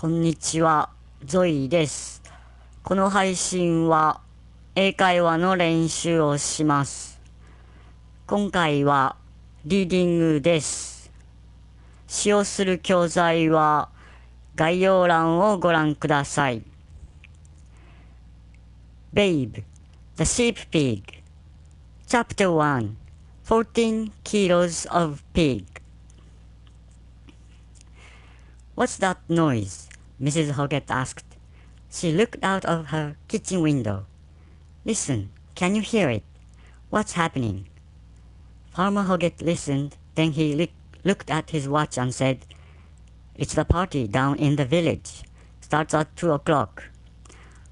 こんにちは、ゾイです。この配信は英会話の練習をします。今回はリーディングです。使用する教材は概要欄をご覧ください。Babe-the Sheep Pig Chapter 1 14 kilos of pig. What's that noise? Mrs. Hoggett asked. She looked out of her kitchen window. Listen, can you hear it? What's happening? Farmer Hoggett listened, then he looked at his watch and said, It's the party down in the village. Starts at 2 o'clock.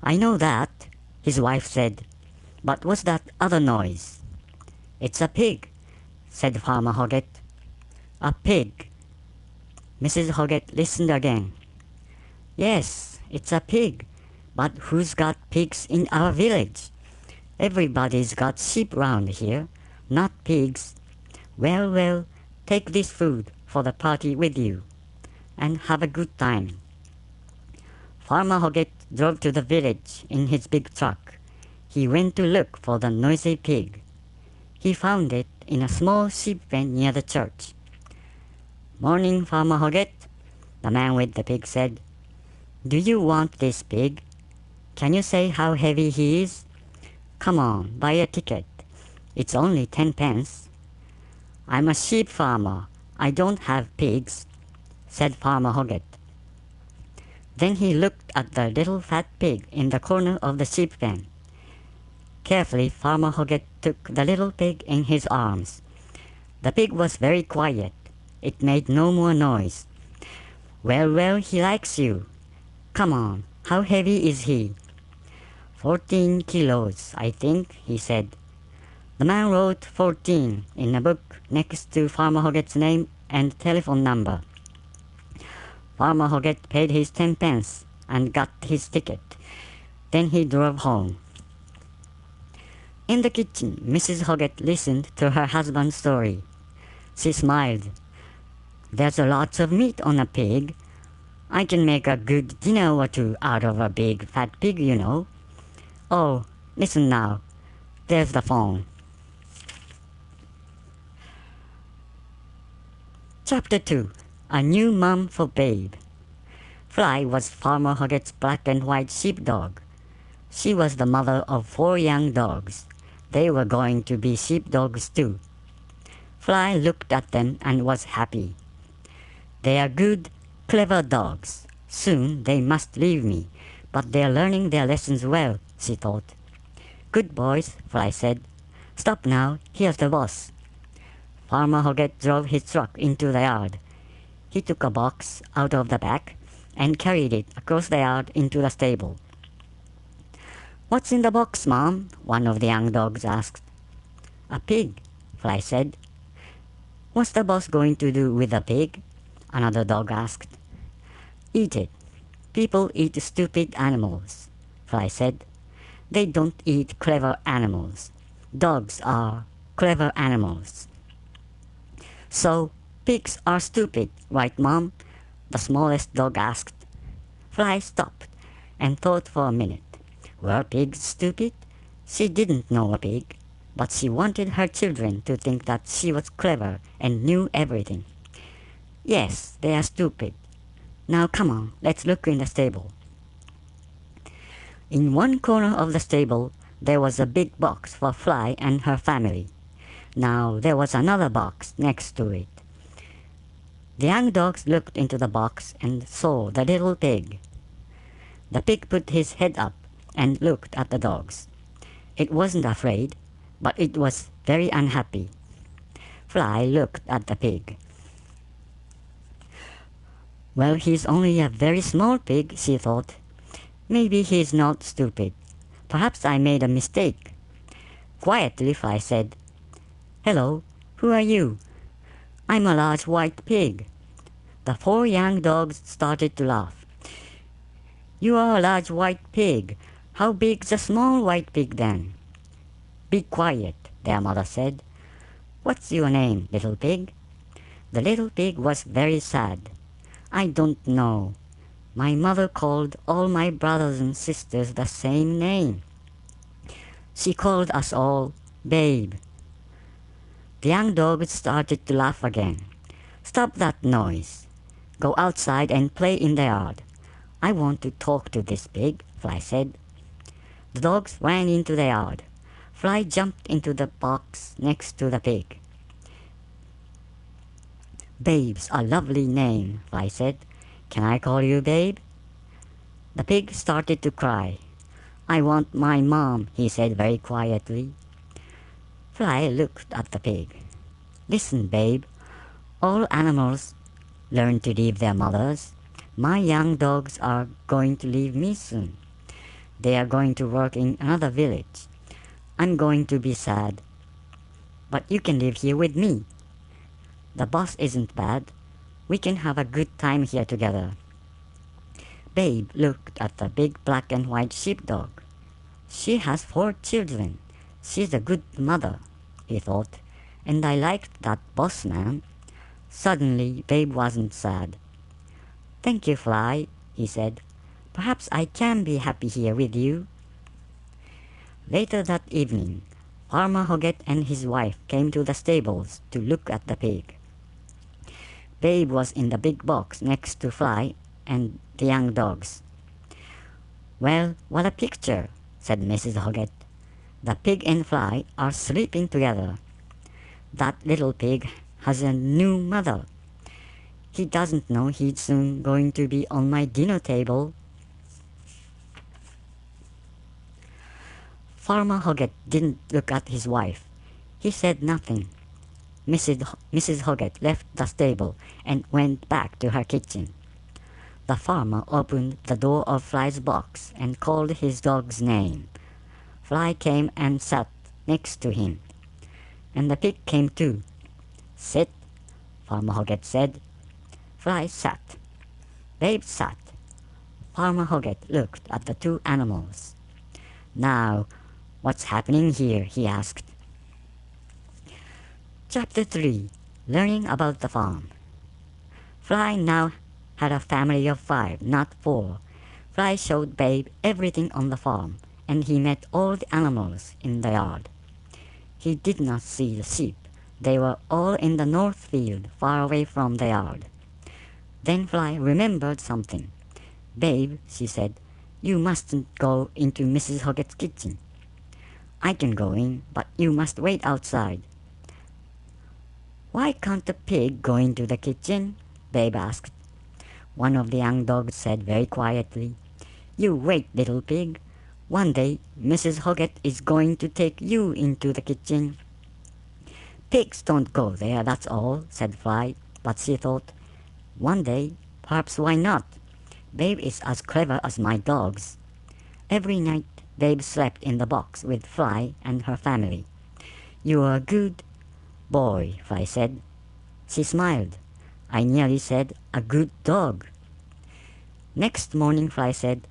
I know that, his wife said. But what's that other noise? It's a pig, said Farmer Hoggett. A pig. Mrs. Hoggett listened again. Yes, it's a pig. But who's got pigs in our village? Everybody's got sheep round here, not pigs. Well, take this food for the party with you, and have a good time. Farmer Hoggett drove to the village in his big truck. He went to look for the noisy pig. He found it in a small sheep pen near the church. Morning, Farmer Hoggett, the man with the pig said. Do you want this pig? Can you say how heavy he is? Come on, buy a ticket. It's only 10 pence. I'm a sheep farmer. I don't have pigs, said Farmer Hoggett. Then he looked at the little fat pig in the corner of the sheep pen. Carefully, Farmer Hoggett took the little pig in his arms. The pig was very quiet. It made no more noise. Well, he likes you. Come on, how heavy is he? 14 kilos, I think, he said. The man wrote 14 in a book next to Farmer Hoggett's name and telephone number. Farmer Hoggett paid his 10 pence and got his ticket. Then he drove home. In the kitchen, Mrs. Hoggett listened to her husband's story. She smiled. There's a lot of meat on a pig. I can make a good dinner or two out of a big fat pig, you know. Oh, listen now. There's the phone. Chapter 2 A New Mum for Babe. Fly was Farmer Hoggett's black and white sheepdog. She was the mother of 4 young dogs. They were going to be sheepdogs too. Fly looked at them and was happy. They are good, clever dogs. Soon they must leave me, but they're learning their lessons well, she thought. Good boys, Fly said. Stop now, here's the boss. Farmer Hoggett drove his truck into the yard. He took a box out of the back and carried it across the yard into the stable. What's in the box, Mom? One of the young dogs asked. A pig, Fly said. What's the boss going to do with the pig? Another dog asked. Eat it. People eat stupid animals, Fly said. They don't eat clever animals. Dogs are clever animals. So, pigs are stupid, right, Mom? The smallest dog asked. Fly stopped and thought for a minute. Were pigs stupid? She didn't know a pig, but she wanted her children to think that she was clever and knew everything. Yes, they are stupid. Now come on, let's look in the stable. In one corner of the stable, there was a big box for Fly and her family. Now there was another box next to it. The young dogs looked into the box and saw the little pig. The pig put his head up and looked at the dogs. It wasn't afraid, but it was very unhappy. Fly looked at the pig. Well, he's only a very small pig, she thought. Maybe he's not stupid. Perhaps I made a mistake. Quietly, Fly said, Hello, who are you? I'm a large white pig. The 4 young dogs started to laugh. You are a large white pig. How big's a small white pig then? Be quiet, their mother said. What's your name, little pig? The little pig was very sad. I don't know. My mother called all my brothers and sisters the same name. She called us all Babe. The young dog started to laugh again. Stop that noise. Go outside and play in the yard. I want to talk to this pig, Fly said. The dogs ran into the yard. Fly jumped into the box next to the pig. Babe's a lovely name, Fly said. Can I call you Babe? The pig started to cry. I want my mom, he said very quietly. Fly looked at the pig. Listen, Babe. All animals learn to leave their mothers. My young dogs are going to leave me soon. They are going to work in another village. I'm going to be sad. But you can live here with me. The boss isn't bad. We can have a good time here together. Babe looked at the big black and white sheepdog. She has 4 children. She's a good mother, he thought, and I liked that boss man. Suddenly, Babe wasn't sad. Thank you, Fly, he said. Perhaps I can be happy here with you. Later that evening, Farmer Hoggett and his wife came to the stables to look at the pig. Babe was in the big box next to Fly and the young dogs. Well, what a picture, said Mrs. Hoggett. The pig and Fly are sleeping together. That little pig has a new mother. He doesn't know he's soon going to be on my dinner table. Farmer Hoggett didn't look at his wife. He said nothing. Mrs. Hoggett left the stable and went back to her kitchen. The farmer opened the door of Fly's box and called his dog's name. Fly came and sat next to him, and the pig came too. Sit, Farmer Hoggett said. Fly sat. Babe sat. Farmer Hoggett looked at the 2 animals. Now, what's happening here? He asked. Chapter 3. Learning about the farm. Fly now had a family of 5, not 4. Fly showed Babe everything on the farm, and he met all the animals in the yard. He did not see the sheep. They were all in the north field, far away from the yard. Then Fly remembered something. Babe, she said, you mustn't go into Mrs. Hoggett's kitchen. I can go in, but you must wait outside. Why can't the pig go into the kitchen? Babe asked. One of the young dogs said very quietly, You wait, little pig. One day, Mrs. Hoggett is going to take you into the kitchen. Pigs don't go there, that's all, said Fly, but she thought, one day, perhaps why not? Babe is as clever as my dogs. Every night, Babe slept in the box with Fly and her family. You are a good boy, Fly said. She smiled. I nearly said, a good dog. Next morning, Fly said,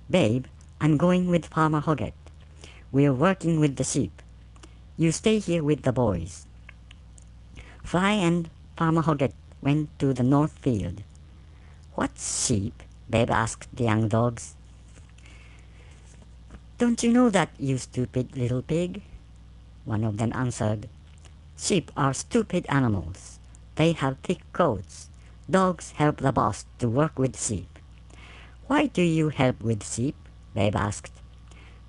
Babe, I'm going with Farmer Hoggett. We're working with the sheep. You stay here with the boys. Fly and Farmer Hoggett went to the north field. What sheep? Babe asked the young dogs. Don't you know that, you stupid little pig? One of them answered. Sheep are stupid animals. They have thick coats. Dogs help the boss to work with sheep. Why do you help with sheep? Babe asked.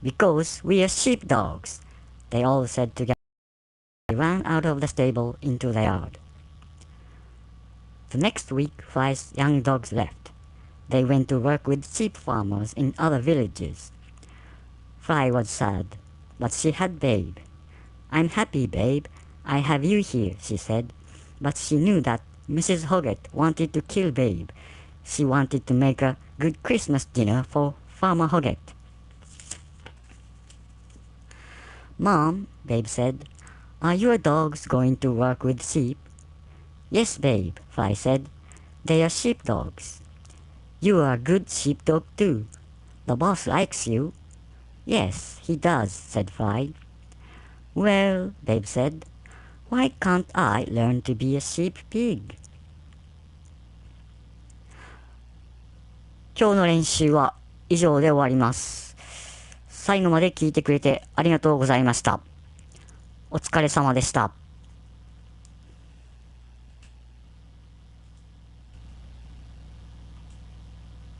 Because we are sheepdogs, they all said together. They ran out of the stable into the yard. The next week, Fly's young dogs left. They went to work with sheep farmers in other villages. Fly was sad, but she had Babe. I'm happy, Babe. I have you here, she said. But she knew that Mrs. Hoggett wanted to kill Babe. She wanted to make a good Christmas dinner for Farmer Hoggett. Mom, Babe said, are your dogs going to work with sheep? Yes, Babe, Fly said. They are sheepdogs. You are a good sheepdog too. The boss likes you. Yes, he does, said Fly. Well, Babe said, why can't I learn to be a sheep pig? 今日の練習は以上で終わります。最後まで聞いてくれてありがとうございました。お疲れ様でした。